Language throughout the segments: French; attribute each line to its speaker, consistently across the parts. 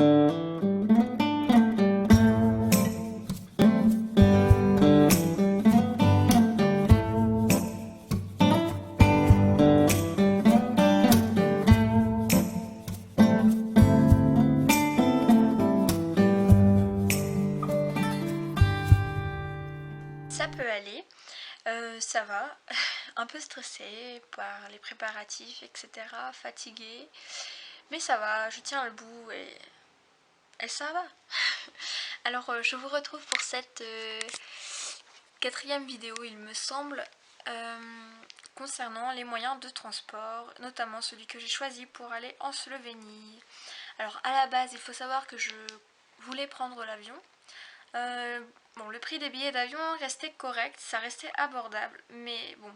Speaker 1: Ça peut aller, ça va, un peu stressée par les préparatifs, etc., fatiguée, mais ça va, je tiens le bout et ça va. Alors je vous retrouve pour cette quatrième vidéo, il me semble, concernant les moyens de transport, notamment celui que j'ai choisi pour aller en Slovénie. Alors à la base, il faut savoir que je voulais prendre l'avion. Bon, le prix des billets d'avion restait correct, ça restait abordable, mais bon,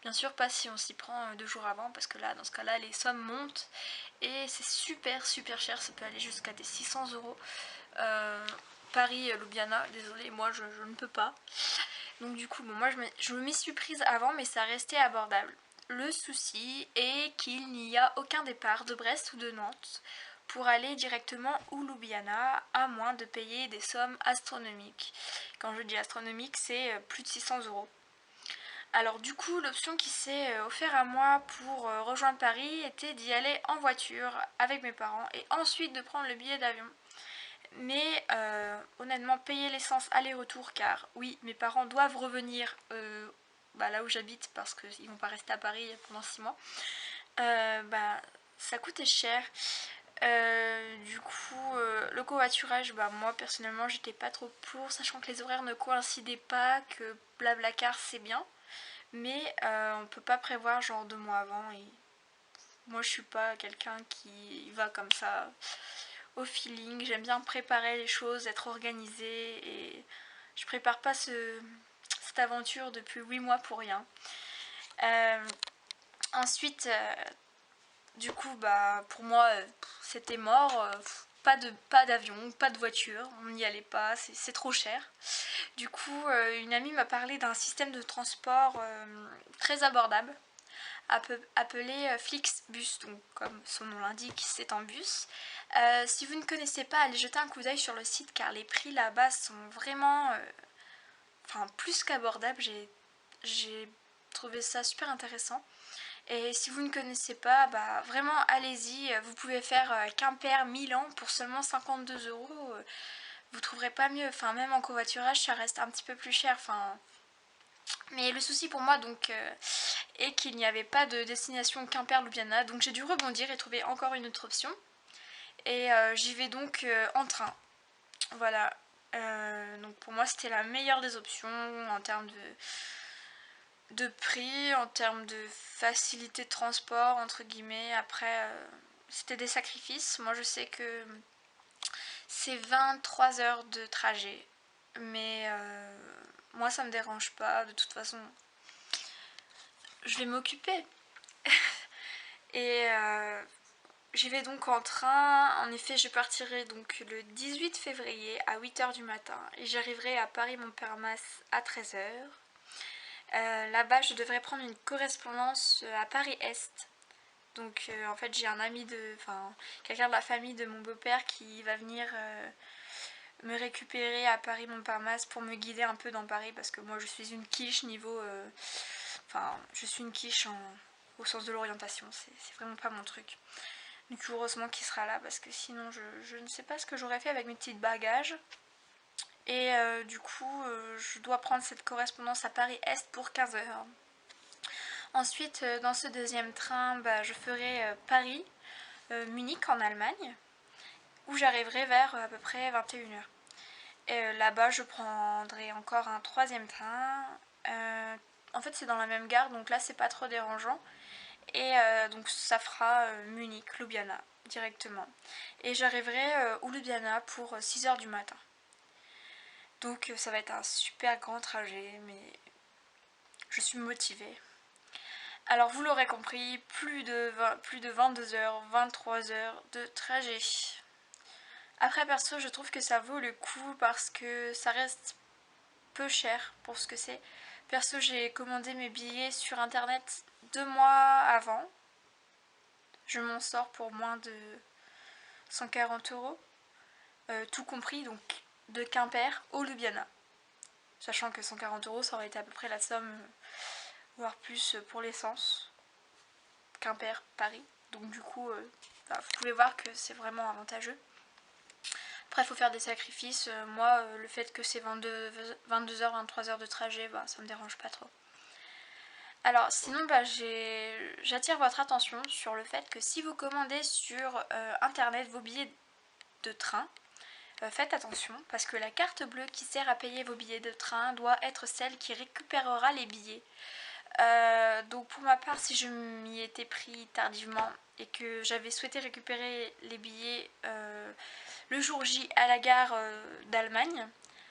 Speaker 1: bien sûr pas si on s'y prend 2 jours avant, parce que là, dans ce cas-là, les sommes montent et c'est super cher, ça peut aller jusqu'à des 600 euros. Paris-Ljubljana, désolé, moi je ne peux pas. Donc du coup, bon, moi je m'y suis prise avant, mais ça restait abordable. Le souci est qu'il n'y a aucun départ de Brest ou de Nantes pour aller directement à Ljubljana, à moins de payer des sommes astronomiques. Quand je dis astronomique, c'est plus de 600 euros. Alors du coup, l'option qui s'est offerte à moi pour rejoindre Paris était d'y aller en voiture avec mes parents et ensuite de prendre le billet d'avion. Mais honnêtement, payer l'essence aller-retour, car oui, mes parents doivent revenir là où j'habite parce qu'ils vont pas rester à Paris pendant 6 mois, ça coûtait cher. Du coup, le covoiturage, moi personnellement, j'étais pas trop pour, sachant que les horaires ne coïncidaient pas, que Blablacar c'est bien, mais on peut pas prévoir genre 2 mois avant. Et moi, je suis pas quelqu'un qui va comme ça au feeling. J'aime bien préparer les choses, être organisée, et je prépare pas cette aventure depuis 8 mois pour rien. Ensuite, du coup, pour moi, c'était mort. Pas d'avion, pas de voiture, on n'y allait pas, c'est trop cher. Du coup, une amie m'a parlé d'un système de transport très abordable, appelé Flixbus, donc comme son nom l'indique, c'est en bus. Si vous ne connaissez pas, allez jeter un coup d'œil sur le site, car les prix là-bas sont vraiment plus qu'abordables. J'ai trouvé ça super intéressant. Et si vous ne connaissez pas, vraiment allez-y. Vous pouvez faire Quimper-Milan pour seulement 52 euros. Vous trouverez pas mieux. Enfin, même en covoiturage, ça reste un petit peu plus cher. Mais le souci pour moi donc est qu'il n'y avait pas de destination Quimper-Ljubljana, donc j'ai dû rebondir et trouver encore une autre option. Et j'y vais donc en train. Voilà. Donc pour moi c'était la meilleure des options en termes de prix, en termes de facilité de transport entre guillemets. Après c'était des sacrifices. Moi je sais que c'est 23 heures de trajet, mais moi ça me dérange pas. De toute façon je vais m'occuper. Et j'y vais donc en train. En effet, je partirai donc le 18 février à 8 h du matin et j'arriverai à Paris-Montparnasse à 13 h. Là-bas, je devrais prendre une correspondance à Paris-Est. Donc en fait, j'ai un ami quelqu'un de la famille de mon beau-père qui va venir me récupérer à Paris-Montparnasse pour me guider un peu dans Paris, parce que moi je suis une quiche niveau... je suis une quiche au sens de l'orientation, c'est vraiment pas mon truc. Donc heureusement qu'il sera là, parce que sinon je ne sais pas ce que j'aurais fait avec mes petits bagages. Et du coup je dois prendre cette correspondance à Paris-Est pour 15 h. Ensuite dans ce deuxième train, je ferai Paris, Munich en Allemagne, où j'arriverai vers à peu près 21 h. Et là-bas je prendrai encore un troisième train. En fait c'est dans la même gare, donc là c'est pas trop dérangeant. Et donc ça fera Munich, Ljubljana directement. Et j'arriverai à Ljubljana pour 6 h du matin. Donc ça va être un super grand trajet, mais je suis motivée. Alors vous l'aurez compris, plus de 22 h, 23 h de trajet. Après perso, je trouve que ça vaut le coup parce que ça reste peu cher pour ce que c'est. Perso, j'ai commandé mes billets sur internet 2 mois avant. Je m'en sors pour moins de 140 €, tout compris, donc de Quimper au Ljubljana. Sachant que 140 € ça aurait été à peu près la somme, voire plus pour l'essence. Quimper, Paris. Donc du coup, vous pouvez voir que c'est vraiment avantageux. Après, il faut faire des sacrifices. Moi, le fait que c'est 22h, 23h de trajet, ça me dérange pas trop. Alors sinon, j'attire votre attention sur le fait que si vous commandez sur internet vos billets de train, faites attention parce que la carte bleue qui sert à payer vos billets de train doit être celle qui récupérera les billets. Donc pour ma part, si je m'y étais pris tardivement et que j'avais souhaité récupérer les billets le jour J à la gare d'Allemagne,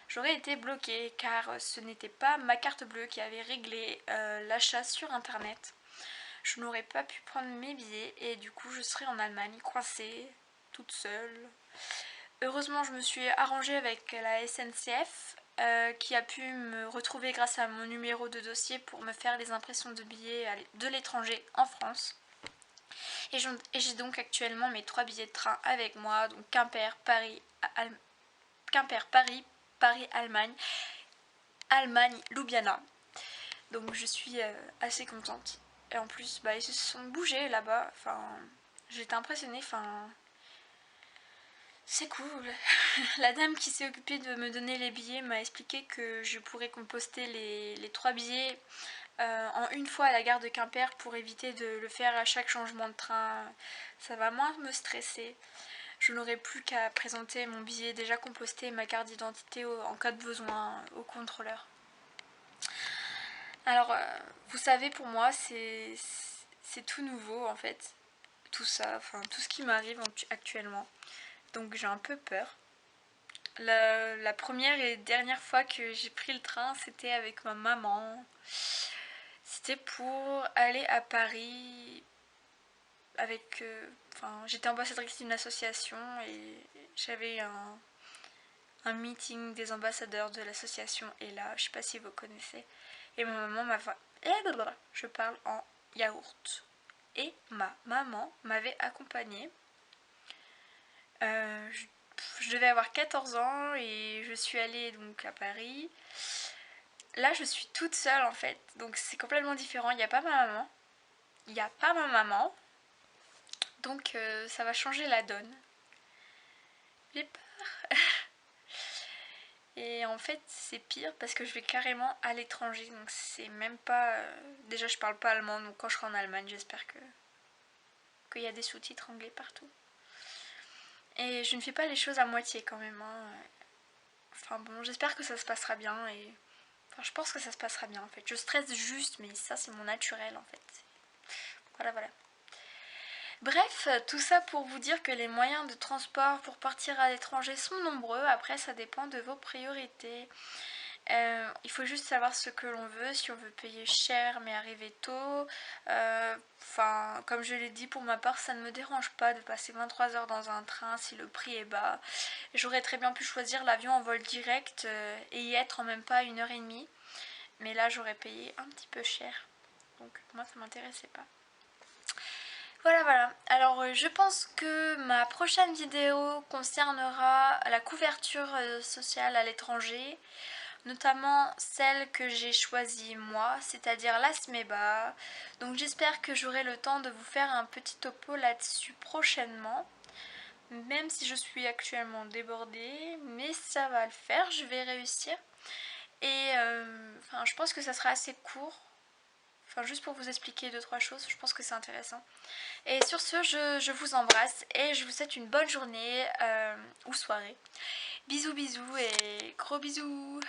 Speaker 1: j'aurais été bloquée car ce n'était pas ma carte bleue qui avait réglé l'achat sur internet. Je n'aurais pas pu prendre mes billets et du coup je serais en Allemagne coincée toute seule. Heureusement, je me suis arrangée avec la SNCF qui a pu me retrouver grâce à mon numéro de dossier pour me faire les impressions de billets de l'étranger en France. Et j'ai donc actuellement mes 3 billets de train avec moi, donc Quimper, Paris, Paris-Allemagne, Allemagne-Ljubljana. Donc je suis assez contente. Et en plus, ils se sont bougés là-bas. Enfin, j'étais impressionnée. Enfin, c'est cool. La dame qui s'est occupée de me donner les billets m'a expliqué que je pourrais composter les 3 billets en une fois à la gare de Quimper pour éviter de le faire à chaque changement de train. Ça va moins me stresser. Je n'aurai plus qu'à présenter mon billet déjà composté et ma carte d'identité en cas de besoin au contrôleur. Alors, vous savez, pour moi, c'est tout nouveau en fait. Tout ça, enfin tout ce qui m'arrive actuellement. Donc j'ai un peu peur. La première et dernière fois que j'ai pris le train, c'était avec ma maman. C'était pour aller à Paris avec... j'étais ambassadrice d'une association et j'avais un meeting des ambassadeurs de l'association et là, je sais pas si vous connaissez. Et ma maman m'a fait... Je parle en yaourt. Et ma maman m'avait accompagnée. Je devais avoir 14 ans et je suis allée donc à Paris. Là, je suis toute seule en fait, donc c'est complètement différent. Il n'y a pas ma maman. Il n'y a pas ma maman. Donc ça va changer la donne. J'ai peur. Et en fait, c'est pire parce que je vais carrément à l'étranger. Donc c'est même pas... Déjà, je parle pas allemand, donc quand je serai en Allemagne, j'espère qu'il y a des sous-titres anglais partout. Et je ne fais pas les choses à moitié quand même. Enfin bon, j'espère que ça se passera bien et... Enfin, je pense que ça se passera bien en fait. Je stresse juste, mais ça c'est mon naturel en fait. Voilà, voilà. Bref, tout ça pour vous dire que les moyens de transport pour partir à l'étranger sont nombreux. Après, ça dépend de vos priorités. Il faut juste savoir ce que l'on veut, si on veut payer cher mais arriver tôt. Comme je l'ai dit, pour ma part, ça ne me dérange pas de passer 23 heures dans un train si le prix est bas. J'aurais très bien pu choisir l'avion en vol direct et y être en même pas 1h30. Mais là, j'aurais payé un petit peu cher. Donc moi, ça m'intéressait pas. Voilà, voilà. Alors je pense que ma prochaine vidéo concernera la couverture sociale à l'étranger, notamment celle que j'ai choisie moi, c'est-à-dire la SMEBA. Donc j'espère que j'aurai le temps de vous faire un petit topo là-dessus prochainement, même si je suis actuellement débordée, mais ça va le faire, je vais réussir. Et je pense que ça sera assez court. Enfin, juste pour vous expliquer 2-3 choses, je pense que c'est intéressant. Et sur ce, je vous embrasse et je vous souhaite une bonne journée ou soirée. Bisous bisous et gros bisous.